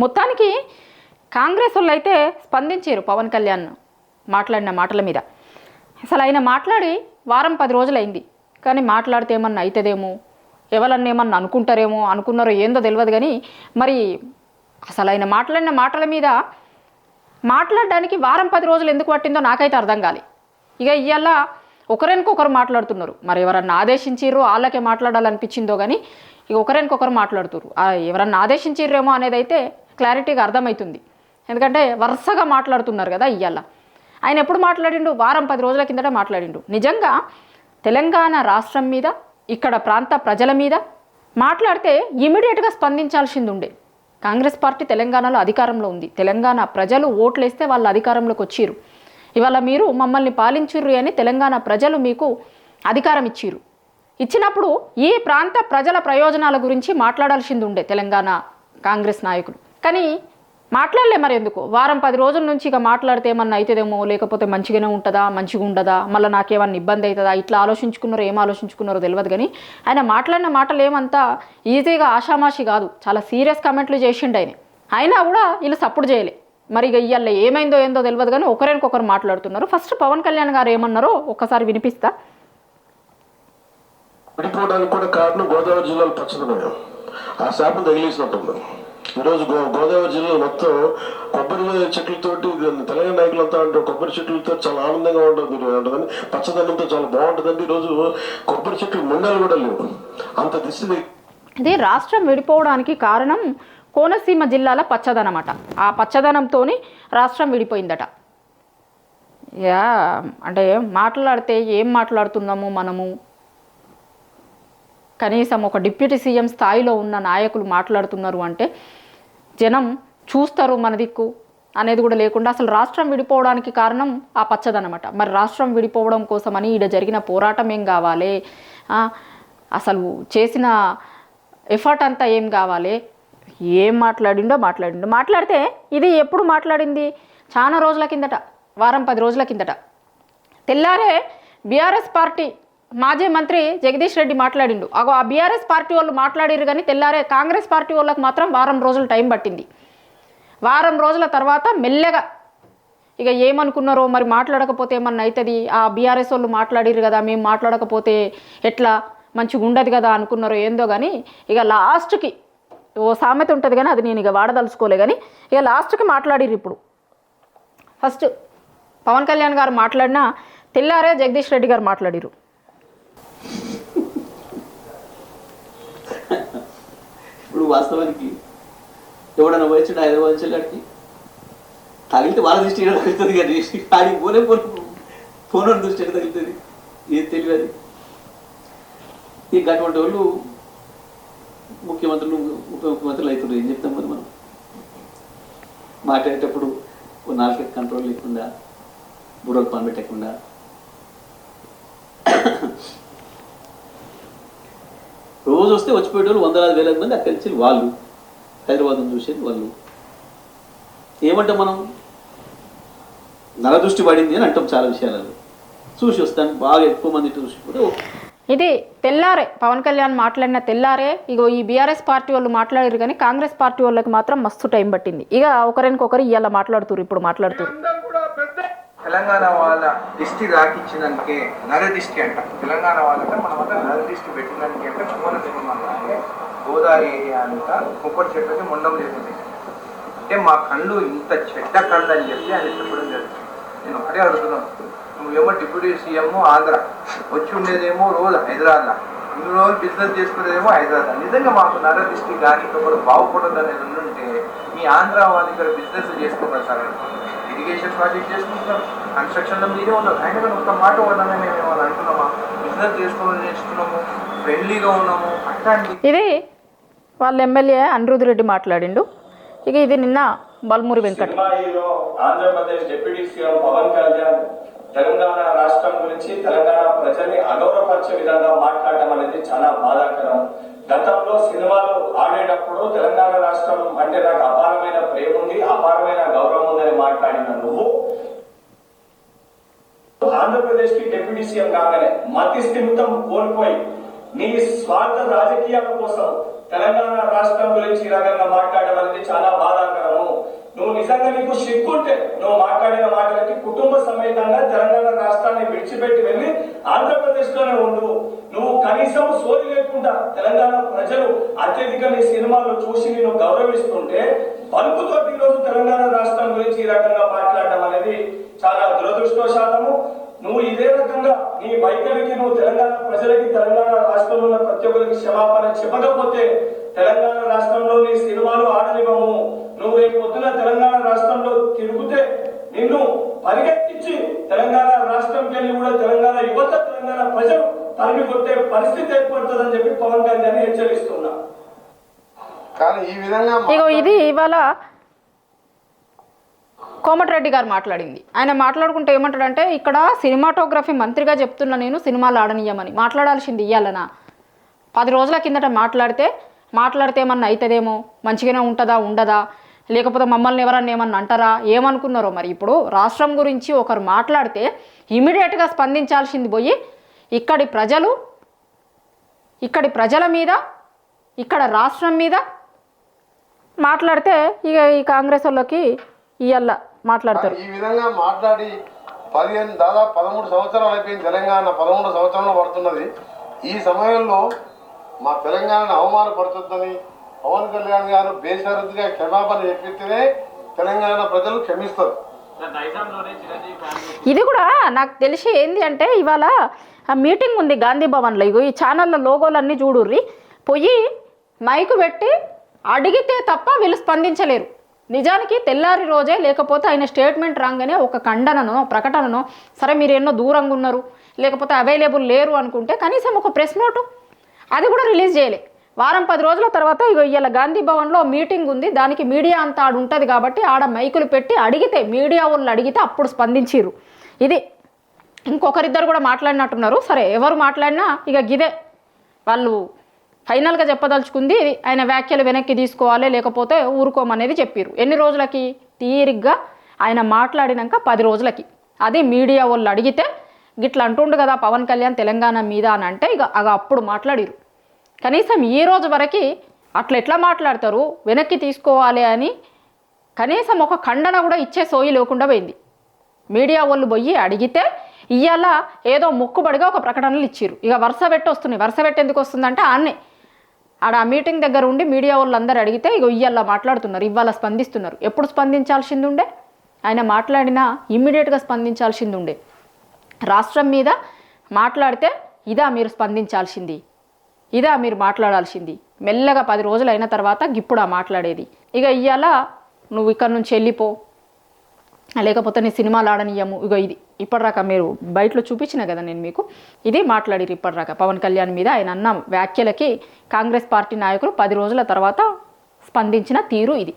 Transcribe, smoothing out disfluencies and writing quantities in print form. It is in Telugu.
మొత్తానికి కాంగ్రెస్ వాళ్ళు అయితే స్పందించారు పవన్ కళ్యాణ్ మాట్లాడిన మాటల మీద. అసలు ఆయన మాట్లాడి వారం 10 రోజులైంది, కానీ మాట్లాడితే ఏమన్నా అవుతుందేమో, ఎవరన్నా ఏమన్నా అనుకున్నారో ఏందో తెలియదు. కానీ మరి అసలు ఆయన మాట్లాడిన మాటల మీద మాట్లాడడానికి వారం 10 రోజులు ఎందుకు పట్టిందో నాకైతే అర్థం కాలి. ఇక ఇవాళ ఒకరికొకరు మాట్లాడుతున్నారు. మరి ఎవరన్నా ఆదేశించిర్రో వాళ్ళకే మాట్లాడాలనిపించిందో కానీ ఇక ఒకరికొకరు మాట్లాడుతున్నారు. ఎవరన్నా ఆదేశించిర్రేమో అనేది అయితే క్లారిటీగా అర్థమవుతుంది. ఎందుకంటే వరుసగా మాట్లాడుతున్నారు కదా. ఇవాళ ఆయన ఎప్పుడు మాట్లాడిండు? వారం 10 రోజుల కిందట మాట్లాడిండు. నిజంగా తెలంగాణ రాష్ట్రం మీద, ఇక్కడ ప్రాంత ప్రజల మీద మాట్లాడితే ఇమీడియట్గా స్పందించాల్సింది ఉండే. కాంగ్రెస్ పార్టీ తెలంగాణలో అధికారంలో ఉంది. తెలంగాణ ప్రజలు ఓట్లేస్తే వాళ్ళు అధికారంలోకి వచ్చిర్రు. ఇవాళ మీరు మమ్మల్ని పాలించుర్రు అని తెలంగాణ ప్రజలు మీకు అధికారం ఇచ్చినప్పుడు ఈ ప్రాంత ప్రజల ప్రయోజనాల గురించి మాట్లాడాల్సింది ఉండే తెలంగాణ కాంగ్రెస్ నాయకులు. కానీ మాట్లాడలే. మరి ఎందుకు? వారం 10 రోజుల నుంచి ఇక మాట్లాడితే ఏమన్నా అవుతుందేమో, లేకపోతే మంచిగా ఉండదా, మళ్ళీ నాకేమన్నా ఇబ్బంది అవుతుందా, ఇట్లా ఏం ఆలోచించుకున్నారో తెలియదు. కానీ ఆయన మాట్లాడిన మాటలు ఏమంతా ఈజీగా ఆషామాషి కాదు, చాలా సీరియస్ కామెంట్లు చేసిండు ఆయన. అయినా కూడా వీళ్ళు సపోర్ట్ చేయలే. మరి ఇక ఇవాళ ఏమైందో ఏందో తెలియదు. కానీ ఒకరికొకరు మాట్లాడుతున్నారు. ఫస్ట్ పవన్ కళ్యాణ్ గారు ఏమన్నారో ఒక్కసారి వినిపిస్తా. విడిపోవడానికి కూడా కారణం గోదావరి జిల్లాలో పచ్చదనం, ఆ శాపం తగిలేసినట్టుంది. ఈరోజు గోదావరి జిల్లాలో మొత్తం కొబ్బరి చెట్లతోటి తెలంగాణ నాయకులంతా అంటారు కొబ్బరి చెట్లతో చాలా ఆనందంగా ఉంటుందని, పచ్చదనంతో చాలా బాగుంటుందండి. ఈరోజు కొబ్బరి చెట్లు ముండాలు కూడా లేవు, అంత దిశ. ఇది రాష్ట్రం విడిపోవడానికి కారణం కోనసీమ జిల్లాల పచ్చదనమట. ఆ పచ్చదనంతో రాష్ట్రం విడిపోయిందట. అంటే మాట్లాడితే ఏం మాట్లాడుతున్నాము మనము? కనీసం ఒక డిప్యూటీ సీఎం స్థాయిలో ఉన్న నాయకులు మాట్లాడుతున్నారు అంటే జనం చూస్తారు మన దిక్కు అనేది కూడా లేకుండా అసలు రాష్ట్రం విడిపోవడానికి కారణం ఆ పచ్చదనమాట. మరి రాష్ట్రం విడిపోవడం కోసమని ఈడ జరిగిన పోరాటం ఏం కావాలి, అసలు చేసిన ఎఫర్ట్ అంతా ఏం కావాలి? ఏం మాట్లాడితే ఇది ఎప్పుడు మాట్లాడింది? చాలా రోజుల కిందట, వారం 10 రోజుల కిందట. తెల్లారే బీఆర్ఎస్ పార్టీ మాజీ మంత్రి జగదీష్ రెడ్డి మాట్లాడిండు. ఆ బీఆర్ఎస్ పార్టీ వాళ్ళు మాట్లాడిరు, కానీ తెల్లారే కాంగ్రెస్ పార్టీ వాళ్ళకి మాత్రం వారం రోజులు టైం పట్టింది. వారం రోజుల తర్వాత మెల్లగా ఇక ఏమనుకున్నారో మరి, మాట్లాడకపోతే ఏమన్నా అవుతుంది, ఆ బీఆర్ఎస్ వాళ్ళు మాట్లాడిరు కదా, మేము మాట్లాడకపోతే ఎట్లా, మంచిగా ఉండదు కదా అనుకున్నారో ఏందో. కానీ ఇక లాస్ట్కి ఓ సామెత ఉంటుంది, కానీ అది నేను ఇక వాడదలుచుకోలే. కానీ ఇక లాస్ట్కి మాట్లాడిరు. ఇప్పుడు ఫస్ట్ పవన్ కళ్యాణ్ గారు మాట్లాడినా తెల్లారే జగదీష్ రెడ్డి గారు మాట్లాడిరు. ఇప్పుడు వాస్తవానికి ఎవడన్నా వచ్చాడు హైదరాబాద్ నుంచి అక్కడికి తగిలితే వాళ్ళ దృష్టి ఎక్కడ తగులుతుంది, కానీ ఆడికి ఫోన్ దృష్టి ఎక్కడ తగులుతుంది ఏది తెలియదు. ఇక అటువంటి వాళ్ళు ముఖ్యమంత్రులు ఉప ముఖ్యమంత్రులు అవుతున్నారు. ఏం చెప్తాం మరి మనం? మాట్లాడేటప్పుడు ఓ నాలుగు కంట్రోల్ లేకుండా, బుడకు పని పెట్టకుండా, రోజు వస్తే వచ్చిపోయేటోళ్ళు 100,000 మంది అక్కడి నుంచి వాళ్ళు హైదరాబాద్ చూసేది వాళ్ళు. ఏమంటాం మనం? నరదృష్టి పడింది అని అంటాం. చాలా విషయాలలో చూసి వస్తాను, బాగా ఎక్కువ మంది చూసి కూడా. ఇది తెల్లారే పవన్ కళ్యాణ్ మాట్లాడిన తెల్లారే ఇగో ఈ బీఆర్ఎస్ పార్టీ వాళ్ళు మాట్లాడారు, కానీ కాంగ్రెస్ పార్టీ వాళ్ళకి మాత్రం మస్తు టైం పట్టింది. ఇక ఒకరికొకరు ఇవాళ మాట్లాడుతున్నారు, ఇప్పుడు మాట్లాడుతున్నారు. తెలంగాణ వాళ్ళ దిష్టి రాకిచ్చినందుకే నరదిష్టి అంట. తెలంగాణ వాళ్ళంటే మనమంతా నరదిష్టి పెట్టినందుకే అంటే కుమ్మన తిరుమల గోదావరి ఏరియా అంతా కొబ్బరి చెట్లకి మొండం లేకుంది. అంటే మా కళ్ళు ఇంత చెడ్డ కళ్ళు అని చెప్పి ఆయన చెప్పడం జరుగుతుంది. నేను ఒకటే అడుగుతున్నాను, నువ్వేమో డిప్యూటీ సీఎం ఆంధ్ర, వచ్చి ఉండేదేమో రోజు హైదరాబాద్లో, ఇన్ని రోజులు బిజినెస్ చేసుకునేదేమో హైదరాబాద్. నిజంగా మాకు నరదిష్టి కానీ ఒకరు బాగుపడదు అనేది ఉండుంటే మీ ఆంధ్ర వాళ్ళు ఇక్కడ బిజినెస్ చేసుకోగలుగుతారు. ఇరిగేషన్ ప్రాజెక్ట్ చేసుకుంటున్నారు, కన్స్ట్రక్షన్లో మీరే ఉన్నారు. అయినా కానీ ఒక మాట వల్లనే మేము ఏమైనా అంటున్నామా? బిజినెస్ చేసుకోవాలని నేర్చుకున్నాము, ఫ్రెండ్లీగా ఉన్నాము అట్లాంటి. ఇది వాళ్ళ ఎమ్మెల్యే అనిరుద్ రెడ్డి మాట్లాడిండు. ఇక ఇది నిన్న బల్మూరి వెంకట్. ఆంధ్రప్రదేశ్ డిప్యూటీ సీఎం పవన్ కళ్యాణ్ తెలంగాణ రాష్ట్రం గురించి, తెలంగాణ ప్రజల్ని అగౌరవపరిచే విధంగా మాట్లాడడం అనేది చాలా బాధాకరం. గతంలో సినిమాలు ఆడేటప్పుడు తెలంగాణ రాష్ట్రం అంటే నాకు అపారమైన ప్రేమ ఉంది, అపారమైన గౌరవం ఉందని మాట్లాడిన నువ్వు ఆంధ్రప్రదేశ్ కి డిప్యూటీ సీఎం కాగానే మతి స్థిమితం కోల్పోయి నీ స్వార్థ రాజకీయాల కోసం తెలంగాణ రాష్ట్రం గురించి ఈ రకంగా మాట్లాడడం అనేది చాలా బాధాకరం. నిజంగా నీకు సిగ్గుంటే నువ్వు మాట్లాడిన మాటలకి కుటుంబ సమేతంగా తెలంగాణ రాష్ట్రాన్ని విడిచిపెట్టి వెళ్ళి ఆంధ్రప్రదేశ్ లోనే ఉండు. నువ్వు కనీసం సోది లేకుండా తెలంగాణ ప్రజలు అత్యధిక నీ సినిమాలు చూసి నేను గౌరవిస్తుంటే పలుకుతోటి ఈరోజు తెలంగాణ రాష్ట్రం గురించి ఈ రకంగా మాట్లాడడం అనేది చాలా దురదృష్టవశాతము. నువ్వు ఇదే రకంగా నీ వైఖరికి నువ్వు తెలంగాణ ప్రజలకి తెలంగాణ రాష్ట్రంలో ఉన్న ప్రతి ఒక్కరికి క్షమాపణ చెప్పకపోతే తెలంగాణ రాష్ట్రంలో నీ సినిమాలు ఆడనివ్వము. నువ్వు రేపు పొద్దున తెలంగాణ రాష్ట్రంలో తిరుగుతే నిన్ను పరిగెత్తించి తెలంగాణ రాష్ట్రంకి వెళ్ళి కూడా తెలంగాణ యువత తెలంగాణ ప్రజలు తరిమి కొట్టే పరిస్థితి ఏర్పడుతుందని చెప్పి పవన్ కళ్యాణ్ హెచ్చరిస్తున్నా. కానీ ఈ విధంగా ఇగో ఇది ఇవాళ కోమటిరెడ్డి గారు మాట్లాడింది. ఆయన మాట్లాడుకుంటే ఏమంటాడంటే, ఇక్కడ సినిమాటోగ్రఫీ మంత్రిగా చెప్తున్నా నేను సినిమాలు ఆడనీయమని. మాట్లాడాల్సింది ఇయ్యాలనా? 10 రోజుల కిందట మాట్లాడితే ఏమన్నా అవుతుందేమో, మంచిగానే ఉంటుందా ఉండదా, లేకపోతే మమ్మల్ని ఎవరన్నా ఏమన్నా అంటారా, ఏమనుకున్నారో మరి. ఇప్పుడు రాష్ట్రం గురించి ఒకరు మాట్లాడితే ఇమీడియట్గా స్పందించాల్సింది పోయి ఇక్కడి ప్రజల మీద, ఇక్కడ రాష్ట్రం మీద మాట్లాడితే ఇక ఈ కాంగ్రెస్ వాళ్ళకి ఇయ్యాల మాట్లాడతారు. ఈ విధంగా మాట్లాడి దాదాపు 13 సంవత్సరాలు అయిపోయింది. తెలంగాణ 13 సంవత్సరంలో పడుతున్నది. ఈ సమయంలో మా తెలంగాణను అవమానపడుతుందని పవన్ కళ్యాణ్ గారు బేషరతుగా క్షమాపణ చెప్పితేనే తెలంగాణ ప్రజలు క్షమిస్తారు. ఇది కూడా నాకు తెలిసి ఏంది అంటే, ఇవాళ ఆ మీటింగ్ ఉంది గాంధీ భవన్లో. ఇగో ఈ ఛానళ్ళ లోగోలన్నీ చూడుర్రి. పోయి మైకు పెట్టి అడిగితే తప్ప వీళ్ళు స్పందించలేరు. నిజానికి తెల్లారి రోజే, లేకపోతే ఆయన స్టేట్మెంట్ రాగానే ఒక ప్రకటననో సరే మీరు ఎన్నో దూరంగా ఉన్నారు, లేకపోతే అవైలబుల్ లేరు అనుకుంటే కనీసం ఒక ప్రెస్ నోటు అది కూడా రిలీజ్ చేయలే. వారం 10 రోజుల తర్వాత ఇగో ఇవాళ గాంధీ భవన్లో మీటింగ్ ఉంది, దానికి మీడియా అంతా ఆడ ఉంటుంది కాబట్టి ఆడ మైకులు పెట్టి అడిగితే, మీడియా వాళ్ళు అడిగితే అప్పుడు స్పందించారు. ఇది ఇంకొకరిద్దరు కూడా మాట్లాడినట్టున్నారు. సరే ఎవరు మాట్లాడినా ఇక గిదే వాళ్ళు ఫైనల్గా చెప్పదలుచుకుంది. ఆయన వ్యాఖ్యలు వెనక్కి తీసుకోవాలి, లేకపోతే ఊరుకోమనేది చెప్పారు. ఎన్ని రోజులకి? తీరిగ్గా ఆయన మాట్లాడినాక 10 రోజులకి. అది మీడియా వాళ్ళు అడిగితే గిట్లా అంటుండు కదా పవన్ కళ్యాణ్ తెలంగాణ మీద అని అంటే ఇక అప్పుడు మాట్లాడిరు. కనీసం ఈ రోజు వరకు అట్లా ఎట్లా మాట్లాడతారు, వెనక్కి తీసుకోవాలి అని కనీసం ఒక ఖండన కూడా ఇచ్చే సోయి లేకుండా పోయింది. మీడియా వాళ్ళు పోయి అడిగితే ఇవాళ ఏదో మొక్కుబడిగా ఒక ప్రకటనలు ఇచ్చిర్రు. ఇక వరుస పెట్టి వస్తున్నాయి. వరుస పెట్టి ఎందుకు వస్తుందంటే ఆడ ఆ మీటింగ్ దగ్గర ఉండి మీడియా వాళ్ళు అందరూ అడిగితే ఇక ఇవాళ మాట్లాడుతున్నారు, ఇవాళ స్పందిస్తున్నారు. ఎప్పుడు స్పందించాల్సింది ఉండే? ఆయన మాట్లాడినా ఇమ్మీడియట్గా స్పందించాల్సింది ఉండే. రాష్ట్రం మీద మాట్లాడితే ఇదా మీరు స్పందించాల్సింది, ఇదా మీరు మాట్లాడాల్సింది. మెల్లగా 10 రోజులు అయిన తర్వాత ఇప్పుడు మాట్లాడేది. ఇక ఇవాళ నువ్వు ఇక్కడ నుంచి వెళ్ళిపో, లేకపోతే నీ సినిమాలు ఆడనియము. ఇగో ఇది ఇప్పటిదాకా మీరు బయటలో చూపించిన కదా నేను మీకు, ఇది మాట్లాడిరు ఇప్పటిదాకా పవన్ కళ్యాణ్ మీద. ఆయన అన్న వ్యాఖ్యలకి కాంగ్రెస్ పార్టీ నాయకులు 10 రోజుల తర్వాత స్పందించిన తీరు ఇది.